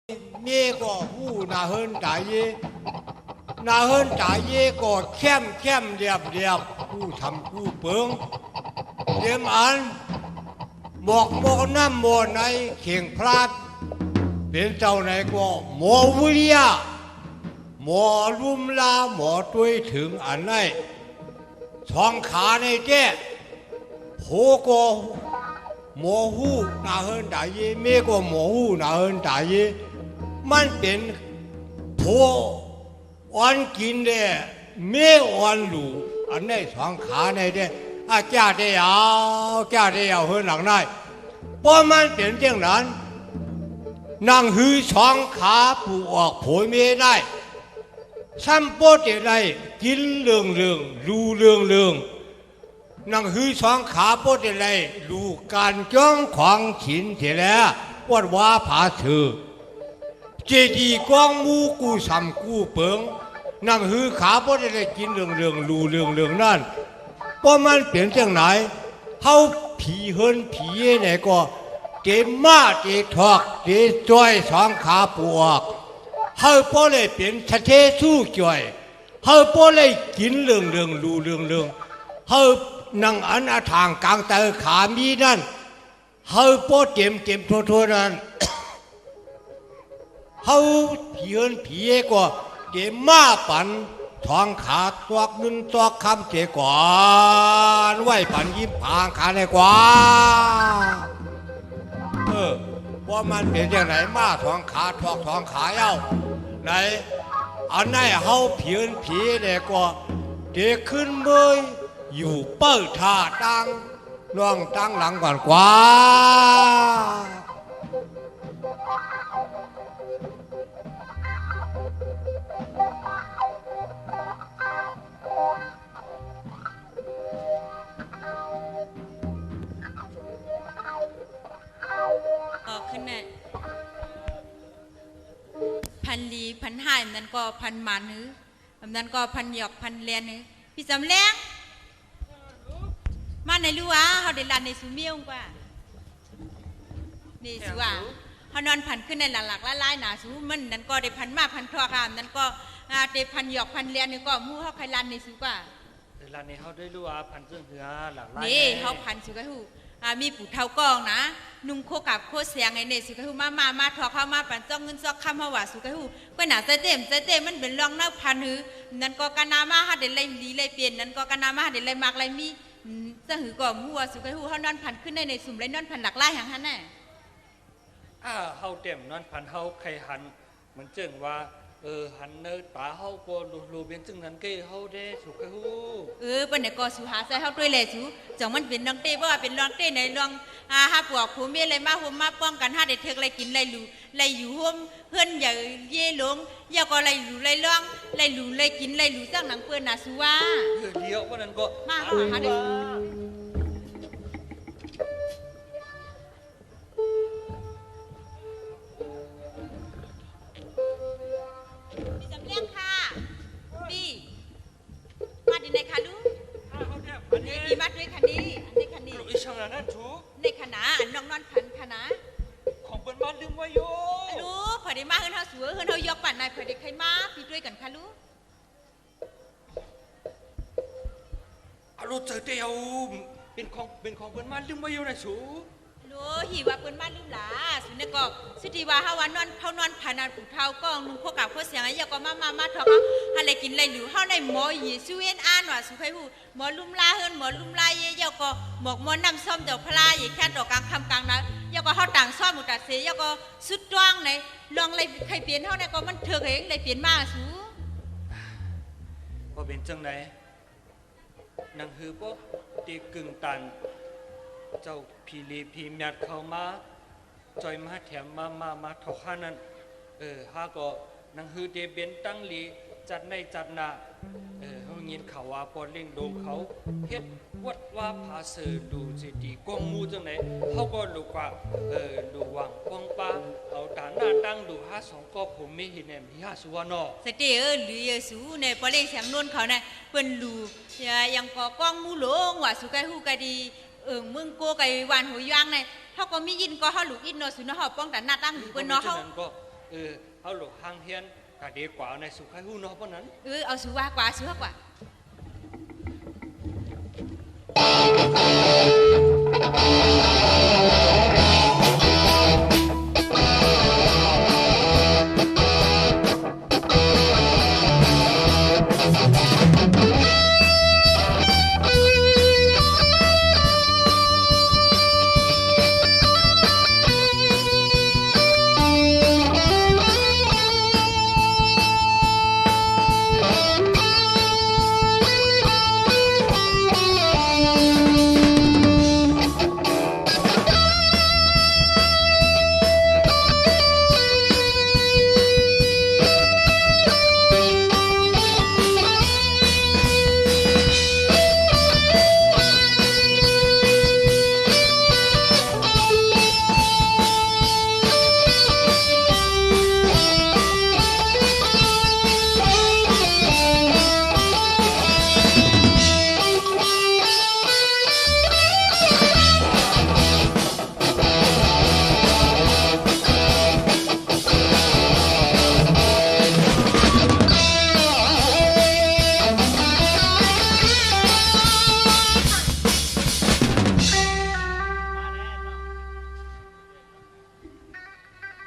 咩個烏那hơn大嘢，那hơn大嘢個欠獵，烏尋烏本，點安莫น้ำ莫ในเข่งพลาดเป็นเจ้าไหนก็หมอวิริยะหมอลุ่มลาหมอตุ้ยถึงอันไหนท้องขาในแก่โหก็หมอหูนาเฮิน大嘢咩ก็หมอหูนาเฮิน大嘢มันเป็นโผอ่อนกินเด้เมื่ออ่อนหลูอันนี้สองขาในเด้แก่ได้ยาวเฮือนหลังได้เพราะมันเป็นเช่นนั้นนางหือสองขาปูออกโผยไม่ได้ซ้ำโปเตได้กินเรื่องรูเรื่องนางหือสองขาโปเตได้รูการจ้องของฉินเสียแล้ววัดว่าผาเถือเจดีย์กองมูกูสำกูเปิงนางหือขาเพราะได้กินเรื่องรูเรื่องนั่นเพราะมันเปลี่ยนจังไหนเฮาผีเฮินผีไหนก็เต็มมาเตทอกเตจ้อยสองขาปวกเฮาเพราะเลยเปลี่ยนชะเทสู้จ้อยเฮาเพราะเลยกินเรื่องรูเรื่องเฮานั่งอันทางกลางเตอขามีนั่นเฮาเพราะเต็มทั่วนั้นเฮาผีเฮินผีก็เดี๋ยวมาปันทองขาตอกนึนตอกคำเจก่อนไหวปันยิ้มพางขาในกว่าว่ามันเป็นอย่างไหนมาทองขาทอกทองขาเย้าไหนอันไหนเฮาผีเฮินผีเนี่ยก็เด็กขึ้นเมยอยู่เปิดท่าตั้งน้องตั้งหลังก่อนกว่าขึ้นเนี่ยพันลีพันห้ายนั้นก็พันหมานื้อนั้นก็พันหยอกพันเลียนนื้อพี่จำแรงมาในรู้ว่าเขาได้รันในซูเมียงกว่านี่สิว่าเขานอนพันขึ้นในหลักๆละลายหนาสูมันนั้นก็ได้พันมาพันทอคามนั้นก็ได้พันหยอกพันเลียนนี่ก็มู่เขาใครรันในสูกว่ารันในเขาได้รู้ว่าพันเสื่องเหือหลักลายนี่เขาพันสุกหูมีปู่เท่ากองนะนุ่มโคกับโคเสียงไงเนี่ยสุกหูมาทอเข้ามาปั่นจ้องเงินซอกคำหัวสุกหูก็หนาเต้มมันเป็นรองนักพันหือนั่นก็กันนามาหาเดลไลลีไลเปลี่ยนนั่นก็กันนามาหาเดลไลมากไลมีจะหือก่อมัวสุกหูเขานอนพันขึ้นในสุ่มไลนอนพันหลักไล่หางฮันแน่เขาเต็มนอนพันเขาใครหันเหมือนเจิงว่าหันเนื้อตาเขาก็รูเบียนจึงนั้นเกยเขาได้สุกหูเป็นเนี่ยก็สุหาใส่เขาด้วยเลยสุจังมันเป็นรองเต้ว่าเป็นรองเต้ในรองหาปวกผู้มีอะไรมาห่มมาป้องกันหาเด็ดเทกอะไรกินอะไรลูอะไรอยู่ห่มเพื่อนอย่าเย่หลงอย่าก็อะไรลูอะไรร้องอะไรลูอะไรกินอะไรลูสร้างหนังเปื้อนน่ะสุว่าเลี้ยววันนั้นก็มาหาเด็ดมาดีในคันลูมีมาด้วยคันนี้อีช่างนั้นชูในขณะน้องนอนพันขณะของเป็นบ้านลืมไว้โย่รู้พอได้มาเฮือนเฮาสวยเฮือนเฮายกปั่นนายพอได้ใครมาพี่ด้วยกันค่ะลูกรู้เจอเดียวเป็นของเป็นบ้านลืมไว้โย่นะชูรู้หิว่าเป็นบ้านลืมหลาสุนี่ก็สุดีว่าเฮาวันนอนเฮานอนผ่านนานปู่เฒ่ากองนุ่งโคกับโคเสียงอย่าก็มาทอกเฮาหาอะไรกินอะไรหรือเฮาในหมอเยซูเอ็นอ่านว่าสุไผฮู้หมอลุ่มลาเฮือนหมอลุ่มลาเยาก็หมอกมอนน้ำส้มเจ้าพลาอย่าแค่ดอกกลางคำกลางนะอย่าก็เฮาต่างซ่อมหมดตัดเสียอย่าก็สุดจ้องไหนลองอะไรใครเปลี่ยนเฮาเนี่ยก็มันเถิงเองเลยเปลี่ยนมาสูว่าเป็นจังไหนนางฮือก็ตีกึ่งตันเจ้าพีรีพีเมียดเข้ามาจอยมาแถมมาเท่าข้านั้นฮาก็นางฮือเดเบนตั้งลีจัดในจัดนาเขายินข่าวว่าปอเล่งโดมเขาเฮ็ดวัดว่าผาเสือดูสิดีกองมูจังไหนเขาก็รู้ว่าดูวังกองปลาเอาตาหน้าตั้งดู52ก็ผมไม่เห็นแหมที่สุวรรณสเตหรือเยซูในปอเล่งเสียงนวลเขาเนี่ยเปิ้นรู้ยังก็กองมูหลงว่าสุไกฮู้กะดีมึงโกไก่วันหัวยางเนี่ยเขาก็มียินก็เขาหลุกอินเนาะสุนเขาป้องกันหน้าตั้งหรือเปิ้นเนาะเขา เอาหลวงหางเฮียนกะดีกว่าในสุขให้หู้เนาะเพราะนั้น เอาสูว่ากว่าสูว่ากว่า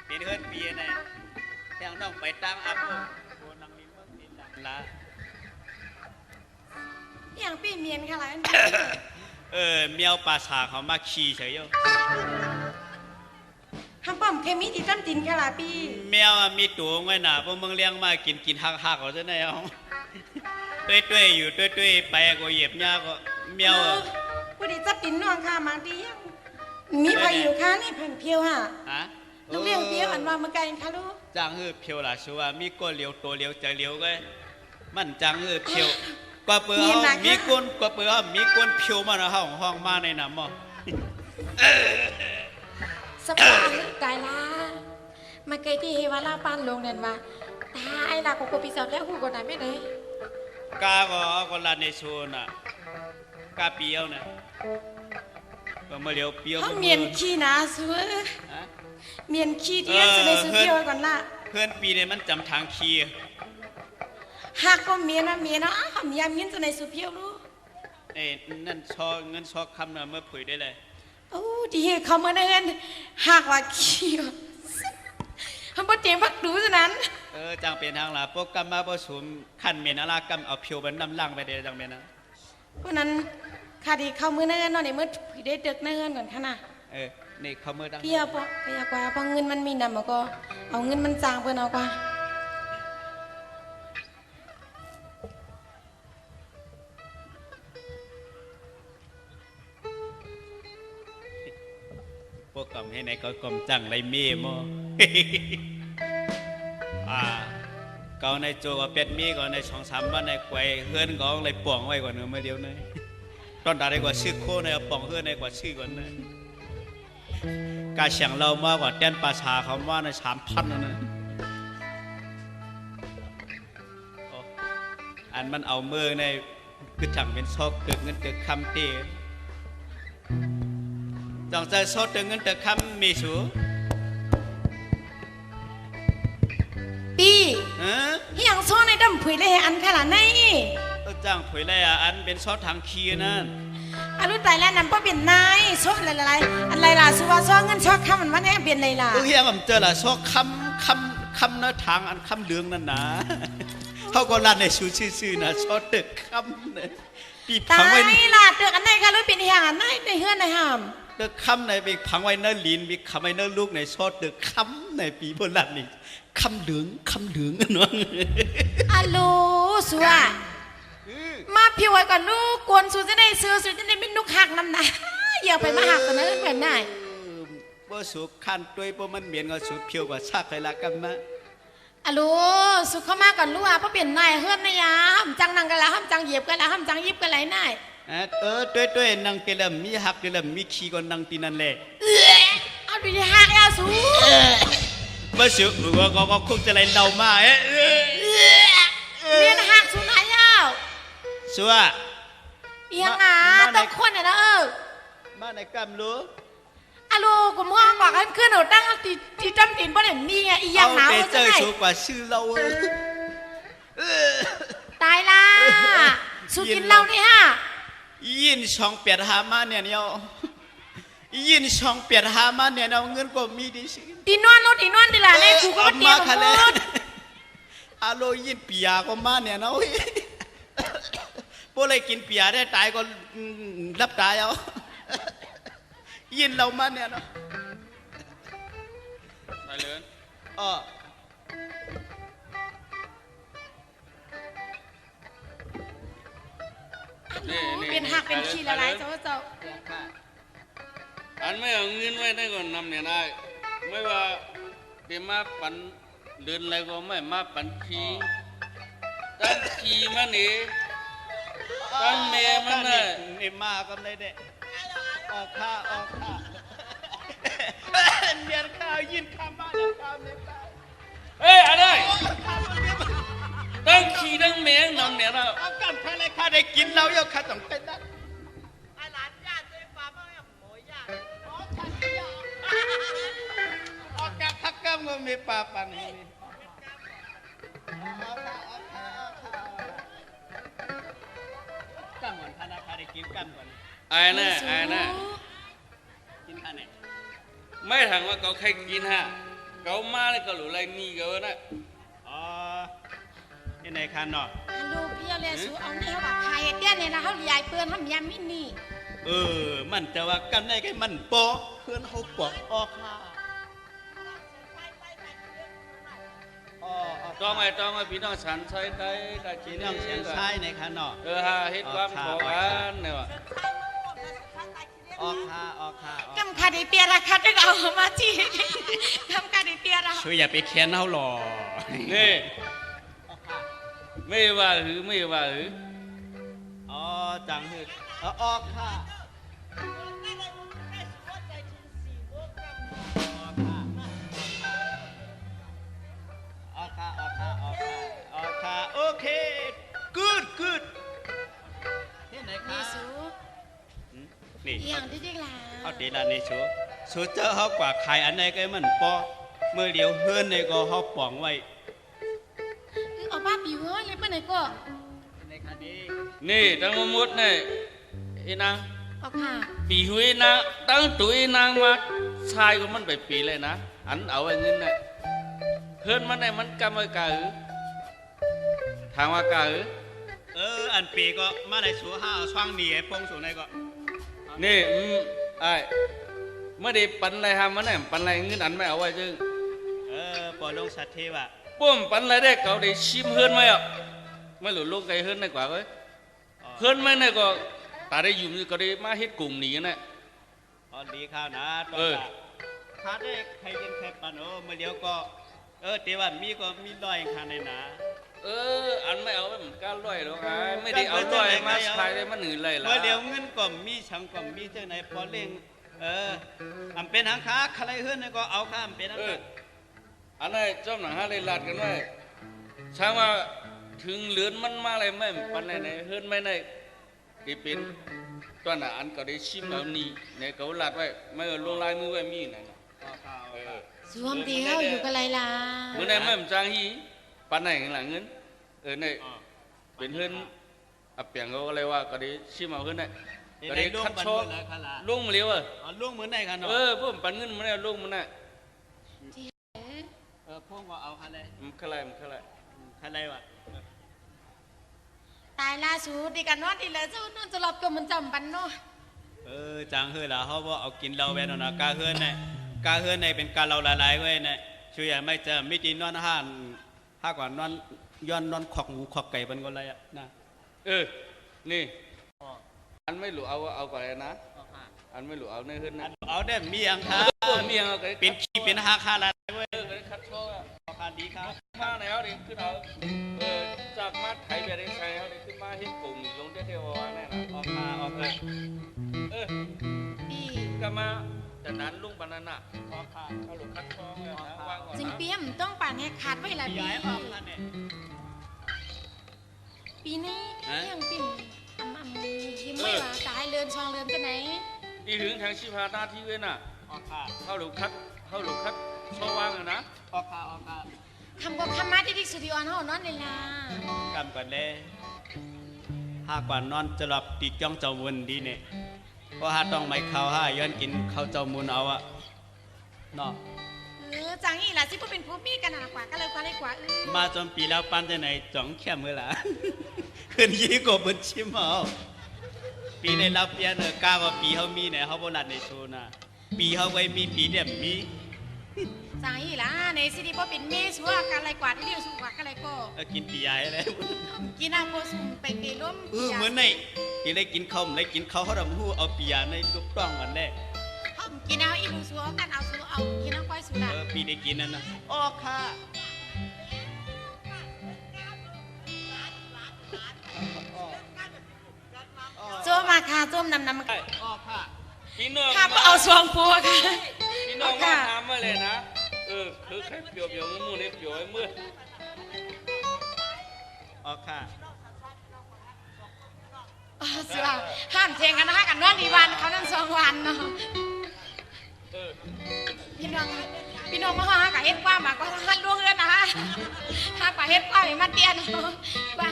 เป็นเฮือนปีน่ะยังต้องไปตั้งอาโปโบนังมีเมืองนี่ละ อย่างปีเมียนค่ะหลาย เมียวป่าสาเขามาขี่เฉยอยู่ คำป้อมเคมีที่ต้นตินค่ะหลายปี เมียวมีตัวไว้น่ะพวกมึงเลี้ยงมากินหักๆเอาซะหน่อยเอาต้วยๆอยู่ต้วยๆไปก็เหยียบหญ้าก็เมียว ผู้ดีจับตินน้องค่ะมาดียังมีใครอยู่ค่ะนี่เพิ่นเพียวค่ะ ฮะ ลูกเลี้ยงเพียวอันว่าเมื่อไกลค่ะลูก จังฮือเพียวล่ะชัวมีก้นเลียวตัวเลียวใจเลียวก็มันจังฮือเพียวกว่าเปื้อมีก้นกว่าเปื้อมีก้นเพียวมาในห้องมาในน้ำบ่ สบายกายละมาเกยที่เฮวาลาปานลงเด่นว่าตายละกูปีศาจแล้วกูก็ได้ไม่ได้ กาก็ลาในโซนอ่ะกาเปียวนะก็มาเลียวเปียว เขาเมียนขี้นะสัว ฮะ เมียนขี้ที่นั่นจะได้สุเพียวก่อนละ เพื่อนปีเนี่ยมันจำทางขี่ หากก็เมียนะเมียนะเขาเมียเมียนจะได้สุเพียวลูก นั่นเงินชอคำน่ะเมื่อผุยได้เลย โอ้ดีเขาเมื่อนั้นหากว่าขี้เขาบ่เตียงพักดูซะนั้น จังเป็นทางล่ะพวกกรรมมาผสมขันเมนอลากรรมเอาเพียวบันน้ำล่างไปเด้จังเป็นนะ เพราะนั้นข้าดีเข้ามือเนิ่นเนาะในมือผีได้เดึกเนิ่นก่อนค่ะนะ นี่เขาเมื่อดัง เกี่ยวปะก็อยากว่าพอเงินมันมีนำมาก็เอาเงินมันจางเพิ่นเอากว่า พวกกรรมให้ไหนก็กรรมจังไรเมีโม เกาในโจก็เป็ดมีก็ใน2-3วันในไกวเฮือนก็เลยป่องไว้ก่อนเนื้อมาเดียวเลยตอนใดกว่าชื่อโคในป่องเฮือนในกว่าชื่อก่อนเลยกาเสียงเรามากกว่าเต้นประชาเขาว่าใน3,000นั่นนะอันมันเอามือในคือจังเป็นซอกเกิดเงินเกิดคำเตะจังใจซอกเกิดเงินเกิดคำมีสูปีฮะ ที่ยังซ้อนในดำผุยเลยอันขนาดไหน จ้างผุยเลยอันเป็นซอสทางคีนั่น อารุตายแล้วนั่นป้าเป็นนายซ้อนอะไรอะไรล่ะสุว่าซ้อนเงินซ้อนคำมันว่าแน่เป็นอะไรล่ะ เฮียผมเจอละซอกคำนะทางอันคำเหลืองนั่นนะเขาก็รันในชูชื่อนะซอสตึกคำเนี่ยปี ตา ผังไว้ ยล่ะเตือกอันไหนคะรู้เป็นอย่างอันไหนในเฮือนในห้าม ตึกคำในปีผังไว้เนื้อลีนปีคำไว้เนื้อลูกในซอสตึกคำในปีโบราณนี่คำเหลืองน้อง อัลโหลสัวมาผิวไว้ก่อนลูกกวนสูจะได้ซื้อสูจะได้เป็นนุกหักน้ำนะอย่าไปมาหักกันนะเหมือนนาย ว่าสุขคันตัวพวกมันเหมียนก็สุดเพียวกว่าซากใครละกันนะ อัลโหลสุเข้ามาก่อนลูกอ่ะเพราะเป็นนายเฮือนนะยาห้ามจังนั่งกันละห้ามจังเหยียบกันละห้ามจังยิบกันไรนาย ตัวนั่งเกลมีหักเกลมีขี้ก็นั่งตีนั่นแหละ เอาดูดิหักยาสู ว่าสุขก็คงจะไรเรามาเรียนหักสูไหนยาว สัว เอียงอ่ะต้องคนเนี่ยนะมาในกำรู้ อะลูกกุมห้องกว่ากันขึ้นหนูตั้งที่จำตีนบ่ได้มีไงอีหยังหนาว เจ จะ อ ไหน สูงกว่าชื่อเราตายล่ะสู้กินเหล้าได้ฮะ ยินช่องเปียดหามาเนี่ยยินช่องเปียดหามาเนี่ยเอาเงินก็มีดิสิ ตีนอนโนตีนอนดีล่ะในกูก็เตรียม คัน ห เล มด อาโลยินเปียก็มาเนี่ยเนาะพวกเลยกินเปียได้ตายก็รับตายเอายินเรามาเนี่ยเนาะไปเลยอ๋อ เป็นหักเป็นขี้ละลายเจ้าเจ้า อันไม่เอาเงินไว้ได้ก่อนนำเนี่ยได้ไม่ว่าเดี๋ยวมาปันเดินอะไรก็ไม่มาปันขี้ตั้งขี้มันนี่ตั้งเมมันน่ะ เอ็มมาก็ได้เด็ออกข้าเนียนข้าวยินข้ามบ้านข้ามเลยไป เอ้ยอะไรตั้งขี้ตั้งเมงนำเนี่ยนะ เอากันข้าเลยข้าได้กินเราอย่าข้าต้องเป็นนักออกกันทักกันก็มีปลาปันนี่กันก่อนข้าได้กินกันก่อน ไอ้น่ะกินข้าไหน ไม่ถามว่าเขาใครกินฮะเขามาเลยก็หลุดอะไรนี่เขาน่ะ อ๋อที่ไหนคันเนาะ อันลูกพี่เอาเลยสู้เอาเนี่ยว่าใครเตี้ยเนี่ยนะเขาใหญ่เปื้อนทำยามินี่ มันจะว่ากันได้ไงมันปอเพื่อนเขาปอกออกค่ะ ต้องไอ้พี่น้องฉันใช้ได้กับจี ที่ น น้องเชียงชายในคันเนาะ ฮะเฮ็ดความขอกันเนี่ยว่ะ ออกค่ะ กำคาดิเตียราคาจะเอามาจีกำคาดิเตียรา ช่วยอย่าไปแค้นเขาหรอ นี่ไม่ว่าหรือ อ๋อจังฮึออกค่ะโอเค good ที่ไหนคะ นี่สู้ นี่ อย่างที่ดีล่ะ เขาตีละนี่ชูเจอเขากว่าใครอันไหนก็มันปอเมื่อเดียวเฮือนในก็เขาป่องไว้ เอาบ้าปิวเลยเมื่อไหร่ก็ ในคันนี้ นี่ตั้งมามุดเนี่ยไอ้นาง เอาค่ะ ปีหุยนางตั้งตุ้ยนางมาชายก็มันไปปีเลยนะอันเอาไอ้เงินเนี่ยเพื่อนมันเนี่ยมันกำไว้กะหือทางว่ากะหือ อันปีก็มาในสูห้าช่างหนีไอ้ปงสูในก็ นี่ไอ้ไม่ได้ปันอะไรทำมันเนี่ยปันอะไรเงินอันไม่เอาไว้จึง ปอลงสัตว์เทวะ ปุ้มปันอะไรได้เขาได้ชิมเฮือนไหมอ่ะไม่หลุดลูกไก่เฮือนได้กว่าเว้ยเฮือนไม่เนี่ยก็ตาได้อยู่ก็ได้มาเฮ็ดกลุ่มนี้นะ อ๋อดีข้าวนะตอนถ้าได้ใครเย็นใครปันเมื่อเดียวก็เตีว่ามีก็มีลอยข้างในนะ อันไม่เอาแบบกล้าลอยหรอกไงไม่ได้เอาลอยมาใช้ได้มันหนืดเลยล่ะ เมื่อเดียวเงินก็มีช่างก็มีเจ้าไหนพอเล่งอันเป็นหางค้าใครเฮือนก็เอาข้ามเป็นอันนั้น อันนั้นเจ้าหนังฮาเลยลาดกันไว้ช่างว่าถึงเหลือนมันมาอะไรไม่ปันไหนเฮือนไม่ได้ที่เป็นตอนนั้นอันก็ได้ชิมเอานี่ในเขาลาดไว้ไม่ลงลายมือไว้มีไหน สวมเดียวอยู่กับไรล่ะ เมื่อไหร่ไม่จางฮีปันไหนหลังเงินเนี่ยเป็นเฮือนอับเปียงเขาอะไรว่าก็ได้ชิมเอาเฮือนเนี่ยก็ได้คัดชอบลุงมาเลี้ยวล่วงเหมือนไหนกันเนาะ พวกปันเงินมันเนี่ยลุงมันเนี่ย พวกว่าเอาอะไร มันขลายอะไรวะ ตายล่าสูดีกันนอนดีเลยเจ้านั่นจะหลบตัวมันจำปันเนาะ จังเฮือละเขาบอกเอากินเราแวนนะกาเฮือนเนี่ยกาเฮือนเนี่ยเป็นการเราหลายๆไว้เนี่ยช่วยไม่เจอไม่จีนอนห้ากว่านอนย้อนนอนขอกหมูขอกไก่เป็นก็ไรอ่ะนะ นี่อันไม่หลุเอาก่อนเลยนะอันไม่หลุเอาในขึ้นนะ เอาได้มีอย่างครับ มีอย่างก็ เป็นขี้เป็นหาคาอะไรเว้ย ก็คัดโชว์ คาดีครับ มาไหนเอาดิขึ้นเอาจากมาไทยไปได้ใช้เอาดิขึ้นมาเฮ็ดกลุ่มลงเที่ยวๆแน่นะ ออกเลย พี่ ก็มาแต่นั้นลุงปานันน่ะ ออกค่ะ เขาหลุดคัดโชว์นะวางก่อน จึง นะ เปี้ยมต้องป่านให้ขาดไว้ละ ย้า พี่ ยออกค่ะเนี่ย ปีนี้ยังปิ่นยิ้มไม่หวาตายเรือนช่องเรือนจะไหน ดีถึงทางชิพาหน้าที่เว้ยน่ะ ออกค่ะ เข้าหลุกคักชอบว่างอะนะ ออกค่ะออกค่ะ คำก็คำมาที่ดิสตูดิโอเฮานอนเลยล่ะ กำก่อนเลยหากว่านอนจะหลับตีจ้องเจ้ามุนดีเนี่ยเพราะหาต้องไม่เข้าห้าย้อนกินข้าวเจ้ามุนเอาอะเนาะ จังอีหล่ะสิบ่เป็นผู้มีกันน่ะกว่าก็เลยกว่ามาจนปีแล้วปั้นจะไหนจ่องแค่มือละ ขึ้นยี่กบนชิมเอาปีในเราเปลี่ยนกล้าว่าปีเขามีเนี่ยเขาโบราณในโชว์นะปีเขาไว้มีปีเดียมมี จังอีหล่ะในสิดิบ่เป็นเมสัวกันเลยกว่าที่เดียวสุกว่าก็เลยก็ กินปีใหญ่เลย กินเอาโกสุมไปเปร่ม เหมือนในกินได้กินข้าวได้กินข้าวเขาดำหูเอาปียาในลูกต้องมันแน่ กินเอาอีลูสัวกันเอาสัวเอากินเอาก้อยสุดา ปีได้กินนั่นนะออกค่ะ โจมมาค่ะโจมนำออกค่ะ พี่น้อง ค่ะเอาสวงปัวค่ะ พี่น้องมาทำมาเลยนะคือแค่เปียวมือเนี่ยเปียวไอ้มือ ออกค่ะ เสือห้ามเทียงกันนะคะกันนอนดีวันเขานั่ง2 วันเนาะพี่น้องมาหากับเฮ็ดความมาก็ทันล่วงเงินนะคะหากับเฮ็ดความมาเตี้ยนเนาะว่า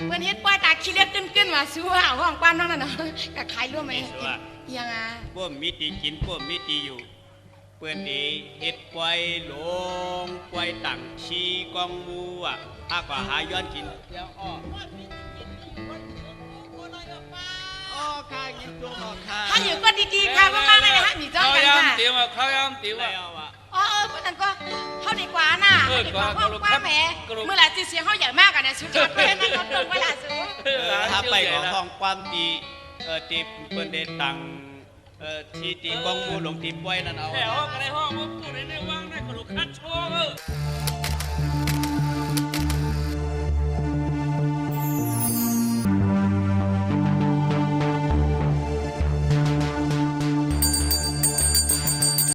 เพิ่นเฮ็ดป้อยตาขี้เล็ดขึ้นมาสู้เอาห้องป้านนั่นน่ะเนาะก็ขายร่วมไปยังไง พวกมีตีกินพวกมีตีอยู่เปื่อนดีเฮ็ดไว้ลงไว้ตั้งชีกองมูอ่ะถ้ากว่าหาย้อนกินแล้วออกค่ะกินตัวออกค่ะ ถ้าอยู่ก็ดีๆค่ะมากๆเลยนะคะมีจ้องกันค่ะ ข้าวยำติ๋ว แล้วอ่ะ เพราะนั้นก็เท่าดีกว่าน่ะดีกว่าห้องกว้างแหมเมื่อไหร่ที่เสียงเขาใหญ่มากกันนะสุดยอดเลยนั่นก็ตรงเวลาซื้อ ถ้าไปของห้องความตีตีเปิ้นได้ตังที่ตีกองมูลงตีป่วยนั่นเอา แต่ห้องก็ได้ห้อง